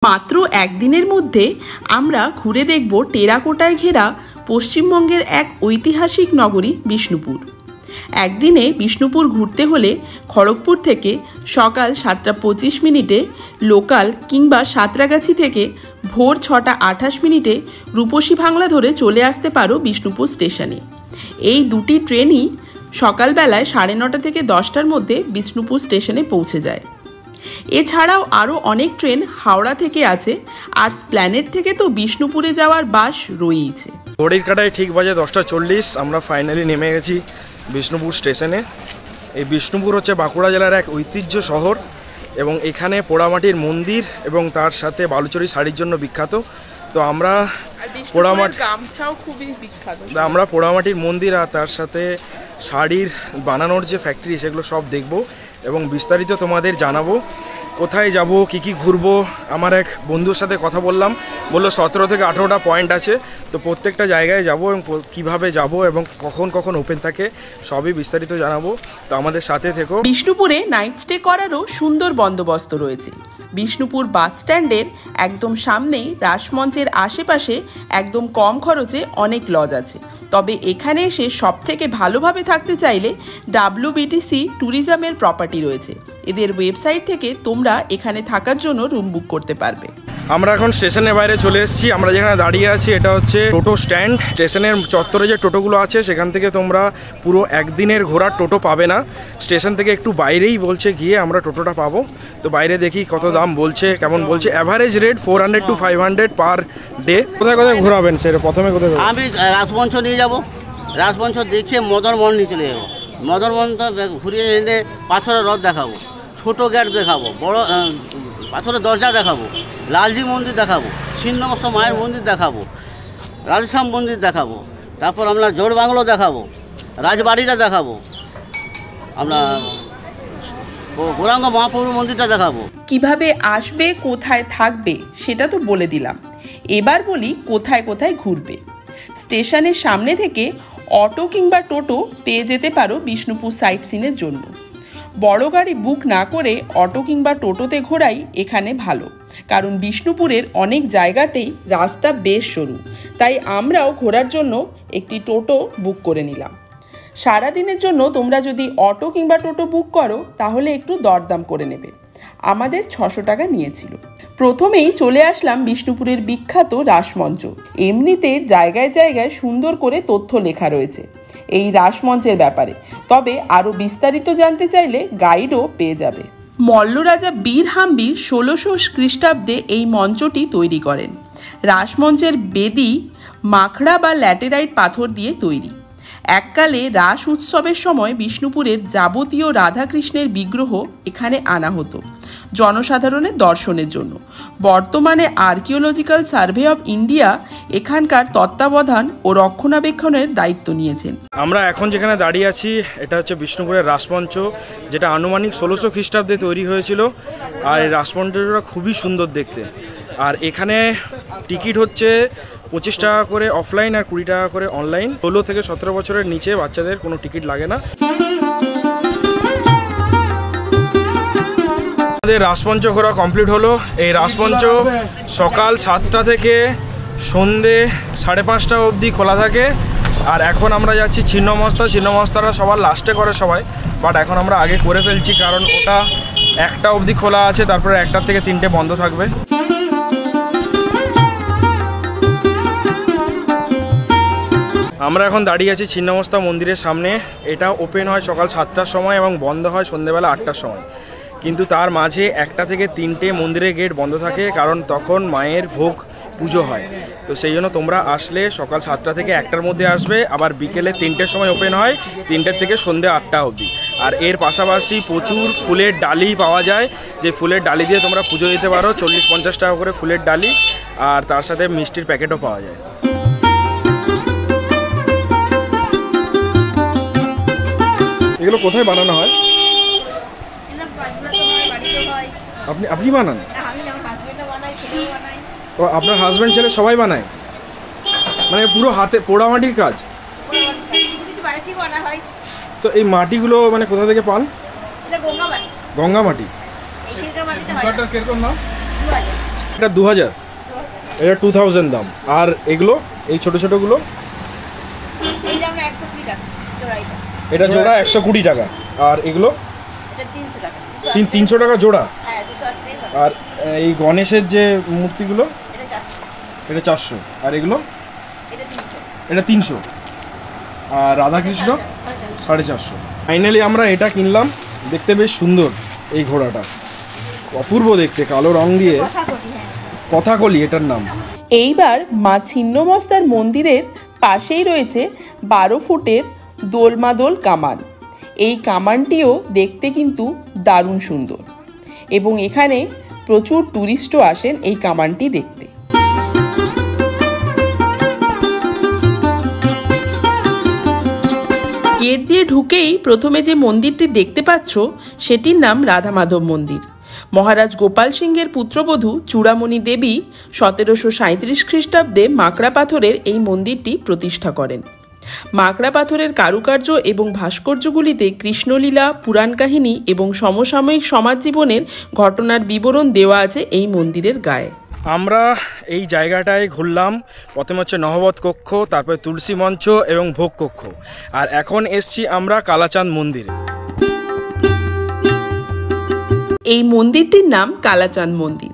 মাত্র একদিনের মধ্যে আমরা ঘুরে দেখব টেরাকোটায় ঘেরা পশ্চিমবঙ্গের এক ঐতিহাসিক নগরী বিষ্ণুপুর। একদিনে বিষ্ণুপুর ঘুরতে হলে খড়গপুর থেকে সকাল 7:25 লোকাল কিংবা সাঁতরাগাছি থেকে ভোর 6:28 রূপসী বাংলা ধরে চলে আসতে পারো বিষ্ণুপুর স্টেশনে। এই দুটি ট্রেনই সকালবেলায় 9:30 থেকে 10টার মধ্যে বিষ্ণুপুর স্টেশনে পৌঁছে যায়। এছাড়াও আরও অনেক ট্রেন হাওড়া থেকে আছে, আর প্ল্যানেট থেকে তো বিষ্ণুপুরে যাওয়ার বাস রয়েইছে। ঘড়ির কাঁটায় ঠিক বাজে 10:40। আমরা ফাইনালি নেমে গেছি বিষ্ণুপুর স্টেশনে। এই বিষ্ণুপুর হচ্ছে বাঁকুড়া জেলার এক ঐতিহ্য শহর এবং এখানে পোড়ামাটির মন্দির এবং তার সাথে বালুচরী শাড়ির জন্য বিখ্যাত। তো আমরা পোড়ামাটির মন্দির আর তার সাথে শাড়ির বানানোর যে ফ্যাক্টরি সেগুলো সব দেখব এবং বিস্তারিত তোমাদের জানাবো। কোথায় যাব, কি ঘুরবো, আমার এক বন্ধুর সাথে কথা বললাম, বললো 17 থেকে 18টা পয়েন্ট আছে। তো প্রত্যেকটা জায়গায় যাব এবং কীভাবে যাব এবং কখন ওপেন থাকে সবই বিস্তারিত জানাবো। তো আমাদের সাথে থেকো। বিষ্ণুপুরে নাইট স্টে করারও সুন্দর বন্দোবস্ত রয়েছে। বিষ্ণুপুর বাস স্ট্যান্ডের একদম সামনেই রাসমঞ্চের আশেপাশে একদম কম খরচে অনেক লজ আছে। তবে এখানে এসে সব থেকে ভালোভাবে থাকতে চাইলে WBTC ট্যুরিজমের প্রপার্টি রয়েছে। এদের ওয়েবসাইট থেকে তোমরা এখানে থাকার জন্য রুম বুক করতে পারবে। আমরা এখন স্টেশনের বাইরে চলে এসেছি। আমরা যেখানে দাঁড়িয়ে আছি এটা হচ্ছে টোটো স্ট্যান্ড। স্টেশনের চত্বরে যে টোটোগুলো আছে সেখান থেকে তোমরা পুরো একদিনের ঘোরার টোটো পাবে না। স্টেশন থেকে একটু বাইরেই বলছে গিয়ে আমরা টোটোটা পাবো। তো বাইরে দেখি কত দাম বলছে, কেমন বলছে। Average rate 400 to 500 per day. কোথায় ঘোরাবেন সেটা প্রথমে কোথায়? আমি রাসমঞ্চ নিয়ে যাব, রাসমঞ্চ দেখিয়ে মদন মোহন নিয়ে চলে যাবো। মদন মোহন ঘুরিয়ে এনে পাথরের রথ দেখাবো, ছোট গেট দেখাবো, বড় পাথরের দরজা দেখাবো, লালজি মন্দির দেখাবো, ছিন্নমস্ত মায়ের মন্দির দেখাবো, রাধেশ্যাম মন্দির দেখাবো, তারপর আমরা জোড় বাংলো দেখাবো, রাজবাড়িটা দেখাবো, আমরা গৌরাঙ্গ মহাপ্রভুর মন্দিরটা দেখাবো। কিভাবে আসবে, কোথায় থাকবে সেটা তো বলে দিলাম। এবার বলি কোথায় ঘুরবে। স্টেশনের সামনে থেকে অটো কিংবা টোটো পেয়ে যেতে পারো বিষ্ণুপুর সাইট সিনের জন্য। বড় গাড়ি বুক না করে অটো কিংবা টোটোতে ঘোরাই এখানে ভালো, কারণ বিষ্ণুপুরের অনেক জায়গাতেই রাস্তা বেশ সরু। তাই আমরাও ঘোরার জন্য একটি টোটো বুক করে নিলাম। সারাদিনের জন্য তোমরা যদি অটো কিংবা টোটো বুক করো তাহলে একটু দরদাম করে নেবে। আমাদের 600 টাকা নিয়েছিল। প্রথমেই চলে আসলাম বিষ্ণুপুরের বিখ্যাত রাসমঞ্চ। এমনিতে জায়গায় জায়গায় সুন্দর করে তথ্য লেখা রয়েছে এই রাসমঞ্চের ব্যাপারে, তবে আরও বিস্তারিত জানতে চাইলে গাইডও পেয়ে যাবে। মল্লরাজা বীর হাম্বির 1600 খ্রিস্টাব্দে এই মঞ্চটি তৈরি করেন। রাসমঞ্চের বেদি মাখড়া বা ল্যাটেরাইট পাথর দিয়ে তৈরি। এককালে রাস উৎসবের সময় বিষ্ণুপুরের যাবতীয় রাধাকৃষ্ণের বিগ্রহ এখানে আনা হতো জনসাধারণের দর্শনের জন্য। বর্তমানে আর্কিওলজিক্যাল সার্ভে অফ ইন্ডিয়া এখানকার তত্ত্বাবধান ও রক্ষণাবেক্ষণের দায়িত্ব নিয়েছেন। আমরা এখন যেখানে দাঁড়িয়ে আছি এটা হচ্ছে বিষ্ণুপুরের রাসমঞ্চ, যেটা আনুমানিক 1600 খ্রিস্টাব্দে তৈরি হয়েছিল। আর এই রাসমঞ্চটা খুবই সুন্দর দেখতে। আর এখানে টিকিট হচ্ছে 25 টাকা করে অফলাইন আর 20 টাকা করে অনলাইন। 16 থেকে 17 বছরের নিচে বাচ্চাদের কোনো টিকিট লাগে না। আমাদের রাসমঞ্চ ঘোরা কমপ্লিট হলো। এই রাসমঞ্চ সকাল 7টা থেকে সন্ধে 5:30 অবধি খোলা থাকে। আর এখন আমরা যাচ্ছি ছিন্নমস্তারা সবার লাস্টে করে সবাই, বাট এখন আমরা আগে করে ফেলছি কারণ ওটা 1টা অবধি খোলা আছে, তারপরে 1টা থেকে 3টে বন্ধ থাকবে। আমরা এখন দাঁড়িয়ে আছি ছিন্নমস্তা মন্দিরের সামনে। এটা ওপেন হয় সকাল 7টার সময় এবং বন্ধ হয় সন্ধ্যেবেলা 8টার সময়। কিন্তু তার মাঝে 1টা থেকে 3টে মন্দিরের গেট বন্ধ থাকে, কারণ তখন মায়ের ভোগ পুজো হয়। তো সেই জন্য তোমরা আসলে সকাল 7টা থেকে 1টার মধ্যে আসবে। আবার বিকেলে 3টের সময় ওপেন হয়, 3টের থেকে সন্ধ্যে 8টা অবধি। আর এর পাশাপাশি প্রচুর ফুলের ডালি পাওয়া যায়, যে ফুলের ডালি দিয়ে তোমরা পুজো দিতে পারো। 40-50 টাকা করে ফুলের ডালি, আর তার সাথে মিষ্টির প্যাকেটও পাওয়া যায়। এগুলো কোথায় বানানো হয়? আপনি বানান? ও আপনার হাজবেন্ড ছেলে সবাই বানায়? মানে পুরো হাতে পোড়ামাটির কাজ? তো এই মাটিগুলো মানে কোথা থেকে পান? গঙ্গা মাটি। এটা 2000, এটা 2000 দাম। আর এগুলো এই ছোট ছোটগুলো এটা জোড়া 120 টাকা। আর এগুলো 300 টাকা জোড়া। আর এই গণেশের যে মূর্তিগুলো এটা 400। আর এগুলো এটা 300। আর রাধাকৃষ্ণ 450। ফাইনালি আমরা এটা কিনলাম। দেখতে বেশ সুন্দর এই ঘোড়াটা, অপূর্ব দেখতে, কালো রং দিয়ে, কথাকলি এটার নাম। এইবার মা ছিন্নমস্তার মন্দিরের পাশেই রয়েছে 12 ফুটের দোলমাদোল কামান। এই কামানটিও দেখতে কিন্তু দারুণ সুন্দর এবং এখানে প্রচুর টুরিস্টও আসেন এই কামানটি দেখতে। গেট দিয়ে ঢুকেই প্রথমে যে মন্দিরটি দেখতে পাচ্ছ সেটির নাম রাধা মাধব মন্দির। মহারাজ গোপাল সিংহের পুত্রবধূ চূড়ামণি দেবী 1737 খ্রিস্টাব্দে মাকড়া পাথরের এই মন্দিরটি প্রতিষ্ঠা করেন। মাকড়া পাথরের কারুকার্য এবং ভাস্কর্যগুলিতে কৃষ্ণলীলা, পুরাণ কাহিনী এবং সমসাময়িক সমাজ জীবনের ঘটনার বিবরণ দেওয়া আছে এই মন্দিরের গায়ে। আমরা এই জায়গাটায় ঘুরলাম। প্রথমে হচ্ছে নহবত কক্ষ, তারপরে তুলসী মঞ্চ এবং ভোগ কক্ষ। আর এখন এসছি আমরা কালাচাঁদ মন্দিরে। এই মন্দিরটির নাম কালাচাঁদ মন্দির।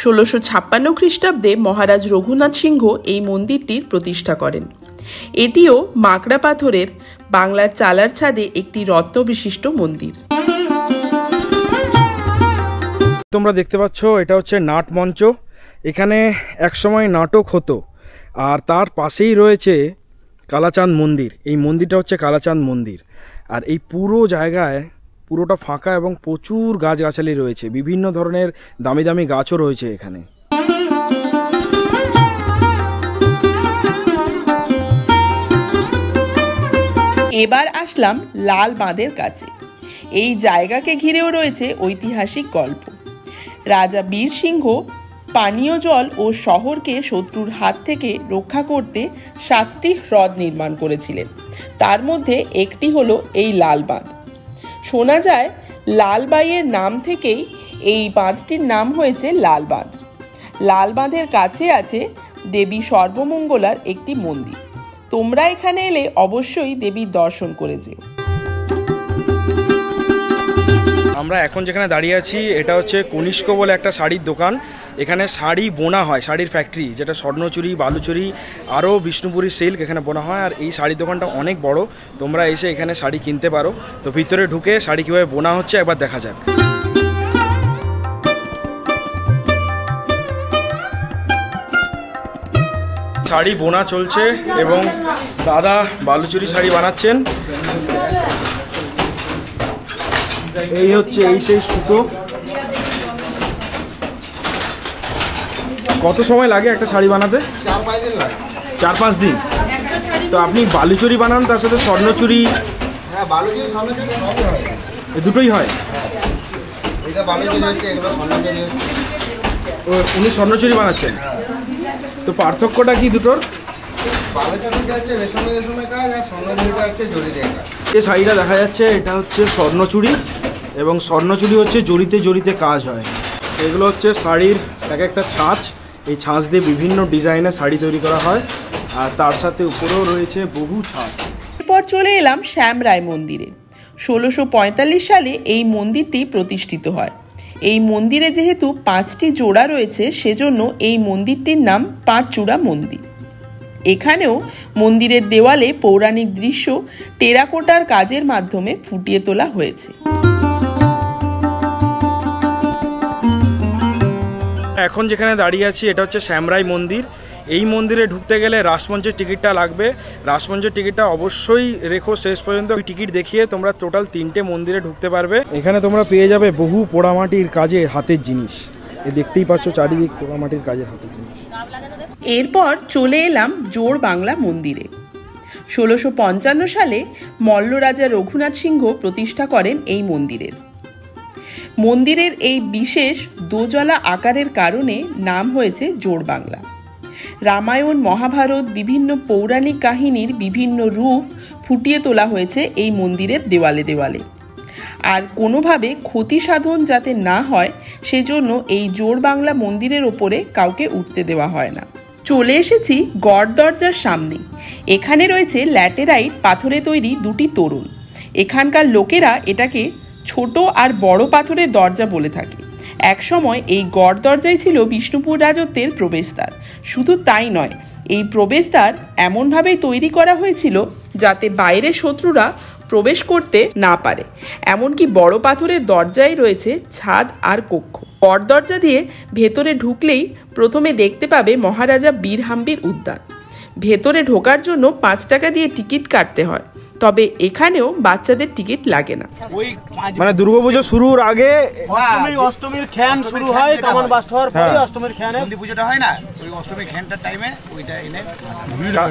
1656 খ্রিস্টাব্দে মহারাজ রঘুনাথ সিংহ এই মন্দিরটির প্রতিষ্ঠা করেন। এটিও মাকড়া পাথরের বাংলার চালার ছাদে একটি রত্ন বিশিষ্ট মন্দির। তোমরা দেখতে পাচ্ছ এটা হচ্ছে নাট মঞ্চ। এখানে একসময় নাটক হতো। আর তার পাশেই রয়েছে কালাচাঁদ মন্দির। এই মন্দিরটা হচ্ছে কালাচাঁদ মন্দির। আর এই পুরো জায়গায় পুরোটা ফাঁকা এবং প্রচুর গাছগাছালি রয়েছে, বিভিন্ন ধরনের দামি দামি গাছও রয়েছে এখানে। এবার আসলাম লাল বাঁধের কাছে। এই জায়গাকে ঘিরেও রয়েছে ঐতিহাসিক গল্প। রাজা বীর সিংহ পানীয় জল ও শহরকে শত্রুর হাত থেকে রক্ষা করতে 7টি হ্রদ নির্মাণ করেছিলেন। তার মধ্যে একটি হলো এই লাল বাঁধ। শোনা যায় লালবাইয়ের নাম থেকেই এই বাঁধটির নাম হয়েছে লাল বাঁধ। লাল বাঁধের কাছে আছে দেবী সর্বমঙ্গলার একটি মন্দির। তোমরা এখানে এলে অবশ্যই দেবীর দর্শন করে যেও। আমরা এখন যেখানে দাঁড়িয়ে আছি এটা হচ্ছে কনিষ্ক বলে একটা শাড়ির দোকান। এখানে শাড়ি বোনা হয়, শাড়ির ফ্যাক্টরি, যেটা স্বর্ণচুরি, বালুচুরি, আরও বিষ্ণুপুরি সিল্ক এখানে বোনা হয়। আর এই শাড়ির দোকানটা অনেক বড়, তোমরা এসে এখানে শাড়ি কিনতে পারো। তো ভিতরে ঢুকে শাড়ি কীভাবে বোনা হচ্ছে একবার দেখা যাক। শাড়ি বোনা চলছে এবং দাদা বালুচুরি শাড়ি বানাচ্ছেন। এই হচ্ছে এই সেই সুতো। কত সময় লাগে একটা শাড়ি বানাতে? 4-5 দিন। তো আপনি বালুচুরি বানান, তার সাথে স্বর্ণচুরি? হ্যাঁ, বালুচুরি স্বর্ণচুরি সবই হয়। এই দুটোই হয়? এটা বালুচুরি হচ্ছে, এগুলো স্বর্ণচুরি হচ্ছে। উনি স্বর্ণচুরি বানাচ্ছেন। তো পার্থক্যটা কি দুটোর? বালুচুরিটা হচ্ছে রেশমে কাজ, আর স্বর্ণচুরিটা হচ্ছে জড়ি দিয়ে কাজ। এই শাড়িটা দেখা যাচ্ছে এটা হচ্ছে স্বর্ণচুরি এবং স্বর্ণচুরি হচ্ছে জড়িতে জড়িতে কাজ হয়। এগুলো হচ্ছে শাড়ির এক একটা ছাঁচ। এই ছাঁচ দিয়ে বিভিন্ন ডিজাইনের শাড়ি তৈরি করা হয়। আর তার সাথে উপরেও রয়েছে বহু ছাঁচ। এরপর চলে এলাম শ্যামরায় মন্দিরে। 1645 সালে এই মন্দিরটি প্রতিষ্ঠিত হয়। এই মন্দিরে যেহেতু 5টি জোড়া রয়েছে, সেজন্য এই মন্দিরটির নাম পাঁচচূড়া মন্দির। এখানেও মন্দিরের দেওয়ালে পৌরাণিক দৃশ্য টেরাকোটার কাজের মাধ্যমে ফুটিয়ে তোলা হয়েছে। এখন যেখানে দাঁড়িয়ে আছি এটা হচ্ছে শ্যামরাই মন্দির। এই মন্দিরে ঢুকতে গেলে রাসমঞ্চের টিকিটটা লাগবে। রাসমঞ্চের টিকিটটা অবশ্যই রেখো শেষ পর্যন্ত। ওই টিকিট দেখিয়ে তোমরা টোটাল 3টে মন্দিরে ঢুকতে পারবে। এখানে তোমরা পেয়ে যাবে বহু পোড়ামাটির কাজের হাতের জিনিস। দেখতেই পাচ্ছ চারিদিক পোড়ামাটির কাজের হাতের জিনিস। এরপর চলে এলাম জোড় বাংলা মন্দিরে। 1655 সালে মল্ল রাজা রঘুনাথ সিংহ প্রতিষ্ঠা করেন এই মন্দিরের। মন্দিরের এই বিশেষ দোজলা আকারের কারণে নাম হয়েছে জোড় বাংলা। রামায়ণ, মহাভারত, বিভিন্ন পৌরাণিক কাহিনীর বিভিন্ন রূপ ফুটিয়ে তোলা হয়েছে এই মন্দিরের দেওয়ালে দেওয়ালে। আর কোনোভাবে ক্ষতি সাধন যাতে না হয় সেজন্য এই জোড়বাংলা মন্দিরের ওপরে কাউকে উঠতে দেওয়া হয় না। চলে এসেছি গড় দরজার সামনে। এখানে রয়েছে ল্যাটেরাইট পাথরে তৈরি দুটি তোরণ। এখানকার লোকেরা এটাকে ছোট আর বড় পাথরের দরজা বলে থাকে। একসময় এই গড় দরজাই ছিল বিষ্ণুপুর রাজত্বের প্রবেশদ্বার। শুধু তাই নয়, এই প্রবেশদ্বার এমনভাবেই তৈরি করা হয়েছিল যাতে বাইরের শত্রুরা প্রবেশ করতে না পারে। এমনকি বড় পাথরের দরজায় রয়েছে ছাদ আর কক্ষ। গড় দরজা দিয়ে ভেতরে ঢুকলেই প্রথমে দেখতে পাবে মহারাজা বীরহাম্বির উদ্যান। ভেতরে ঢোকার জন্য 5 টাকা দিয়ে টিকিট কাটতে হয়, তবে এখানেও বাচ্চাদের টিকিট লাগে না। মানে দুর্গাপুজো শুরুর আগে অষ্টমীর খ্যান শুরু হয়, কামান বাস্ট হওয়ার পরে অষ্টমীর খ্যানে সন্ধি পুজোটা হয় না, ওই অষ্টমীর খ্যানটার টাইমে ওইটা এনে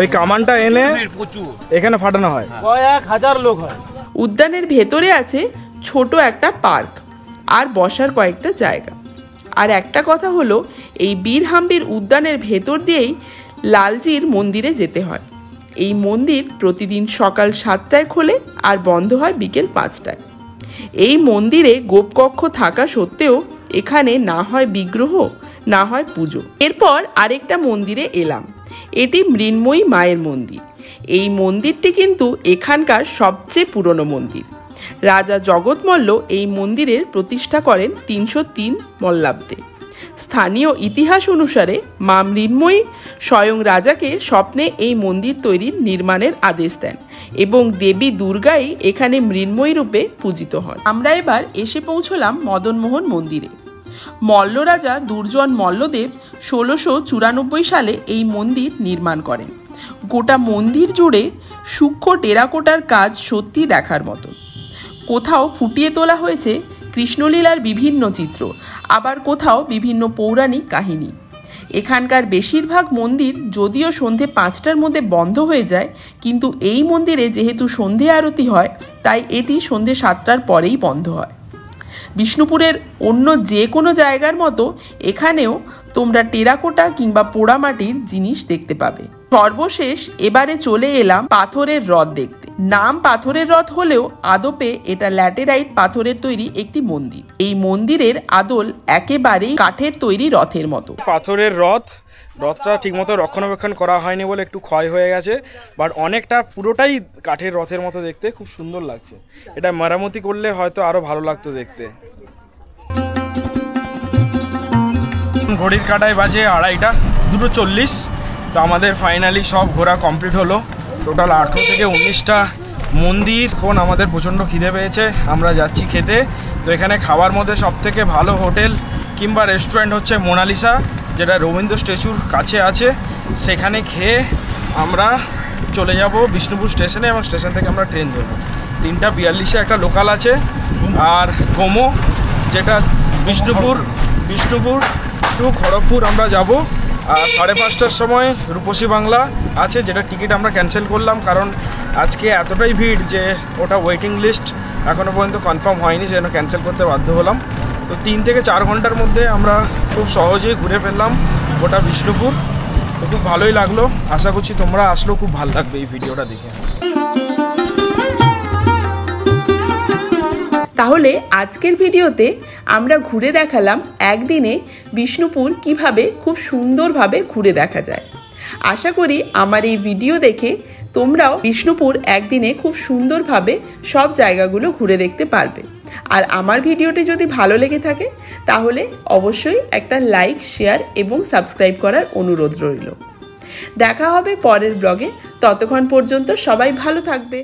ওই কামানটা এনে প্রচুর এখানে ফাটানো হয়। কয়েক হাজার লোক হয়। উদ্যানের ভেতরে আছে ছোট একটা পার্ক আর বসার কয়েকটা জায়গা। আর একটা কথা হলো, এই বীরহাম্বির উদ্যানের ভেতর দিয়েই লালজির মন্দিরে যেতে হয়। এই মন্দির প্রতিদিন সকাল 7টায় খোলে আর বন্ধ হয় বিকেল 5টায়। এই মন্দিরে গোপকক্ষ থাকা সত্ত্বেও এখানে না হয় বিগ্রহ, না হয় পুজো। এরপর আরেকটা মন্দিরে এলাম। এটি মৃন্ময়ী মায়ের মন্দির। এই মন্দিরটি কিন্তু এখানকার সবচেয়ে পুরনো মন্দির। রাজা জগৎমল্ল এই মন্দিরের প্রতিষ্ঠা করেন 303 মল্লাব্দে। স্থানীয় ইতিহাস অনুসারে মা মৃন্ময়ী স্বয়ং রাজাকে স্বপ্নে এই মন্দির তৈরির নির্মাণের আদেশ দেন এবং দেবী দুর্গাই এখানে মৃন্ময়ী রূপে পূজিত হন। আমরা এবার এসে পৌঁছলাম মদনমোহন মন্দিরে। মল্ল রাজা দুর্জন মল্লদেব 1694 সালে এই মন্দির নির্মাণ করেন। গোটা মন্দির জুড়ে সূক্ষ্ম টেরাকোটার কাজ সত্যি দেখার মতো। কোথাও ফুটিয়ে তোলা হয়েছে কৃষ্ণলীলার বিভিন্ন চিত্র, আবার কোথাও বিভিন্ন পৌরাণিক কাহিনী। এখানকার বেশিরভাগ মন্দির যদিও সন্ধে 5টার মধ্যে বন্ধ হয়ে যায়, কিন্তু এই মন্দিরে যেহেতু সন্ধে আরতি হয় তাই এটি সন্ধে 7টার পরেই বন্ধ হয়। বিষ্ণুপুরের অন্য যে কোনো জায়গার মতো এখানেও তোমরা টেরাকোটা কিংবা পোড়ামাটির জিনিস দেখতে পাবে। সর্বশেষ এবারে চলে এলাম পাথরের রথ দেখতে। নাম পাথরের রথ হলেও আদপে এটা ল্যাটেরাইট পাথরের তৈরি একটি মন্দির। এই মন্দিরের আদল একেবারেই কাঠের তৈরি রথের মতো। পাথরের রথটা ঠিকমতো রক্ষণাবেক্ষণ করা হয়নি বলে একটু ক্ষয় হয়ে গেছে, বাট অনেকটা পুরোটাই কাঠের রথের মতো দেখতে, খুব সুন্দর লাগছে। এটা মেরামতি করলে হয়তো আরো ভালো লাগতো দেখতে। ঘড়ির কাঁটায় বাজে 2:30, 2:40। তো আমাদের ফাইনালি সব ঘোরা কমপ্লিট হলো। টোটাল 18 থেকে 19টা মন্দির। এখন আমাদের প্রচণ্ড খিদে পেয়েছে, আমরা যাচ্ছি খেতে। তো এখানে খাবার মধ্যে সবথেকে ভালো হোটেল কিংবা রেস্টুরেন্ট হচ্ছে মোনালিসা, যেটা রবীন্দ্র স্ট্যাচুর কাছে আছে। সেখানে খেয়ে আমরা চলে যাব বিষ্ণুপুর স্টেশনে এবং স্টেশন থেকে আমরা ট্রেন ধরবো। 3:42-এ একটা লোকাল আছে, আর গোমো যেটা বিষ্ণুপুর টু খড়গপুর আমরা যাব। আর 5:30টার সময় রূপসী বাংলা আছে, যেটা টিকিট আমরা ক্যান্সেল করলাম কারণ আজকে এতটাই ভিড় যে ওটা ওয়েটিং লিস্ট এখনও পর্যন্ত কনফার্ম হয়নি, সেজন্য ক্যান্সেল করতে বাধ্য হলাম। তো 3 থেকে 4 ঘন্টার মধ্যে আমরা খুব সহজেই ঘুরে ফেললাম গোটা বিষ্ণুপুর। তো খুব ভালোই লাগলো, আশা করছি তোমরা আসলেও খুব ভালো লাগবে এই ভিডিওটা দেখে। তাহলে আজকের ভিডিওতে আমরা ঘুরে দেখালাম একদিনে বিষ্ণুপুর কিভাবে খুব সুন্দরভাবে ঘুরে দেখা যায়। আশা করি আমার এই ভিডিও দেখে তোমরাও বিষ্ণুপুর একদিনে খুব সুন্দরভাবে সব জায়গাগুলো ঘুরে দেখতে পারবে। আর আমার ভিডিওটি যদি ভালো লেগে থাকে তাহলে অবশ্যই একটা লাইক, শেয়ার এবং সাবস্ক্রাইব করার অনুরোধ রইল। দেখা হবে পরের ব্লগে। ততক্ষণ পর্যন্ত সবাই ভালো থাকবে।